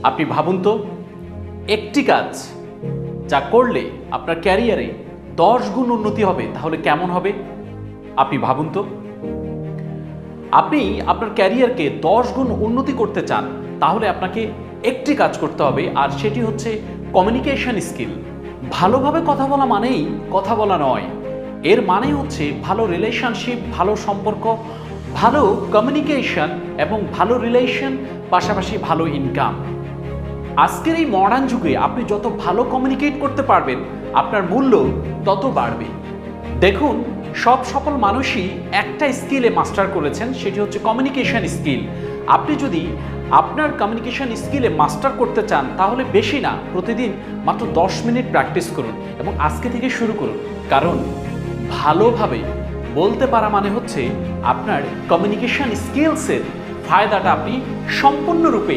আপনি ভাবুন তো, একটি কাজ যা করলে আপনার ক্যারিয়ারে 10 গুণ উন্নতি হবে, তাহলে কেমন হবে? আপনি ভাবুন তো, আপনি আপনার ক্যারিয়ারকে 10 গুণ উন্নতি করতে চান, তাহলে আপনাকে একটি কাজ করতে হবে, আর সেটি হচ্ছে কমিউনিকেশন স্কিল। ভালোভাবে কথা বলা মানেই কথা বলা নয়, এর মানে হচ্ছে ভালো রিলেশনশিপ, ভালো সম্পর্ক, ভালো কমিউনিকেশন এবং ভালো রিলেশন, পাশাপাশি ভালো ইনকাম। আজকের এই মডার্ন যুগে আপনি যত ভালো কমিউনিকেট করতে পারবেন, আপনার মূল্য তত বাড়বে। দেখুন, সব সফল মানুষই একটা স্কিলে মাস্টার করেছেন, সেটি হচ্ছে কমিউনিকেশন স্কিল। আপনি যদি আপনার কমিউনিকেশন স্কিলে মাস্টার করতে চান, তাহলে বেশি না, প্রতিদিন মাত্র 10 মিনিট প্র্যাকটিস করুন এবং আজকে থেকে শুরু করুন। কারণ ভালোভাবে বলতে পারা মানে হচ্ছে আপনার কমিউনিকেশন স্কিলসের ফায়দাটা আপনি সম্পূর্ণরূপে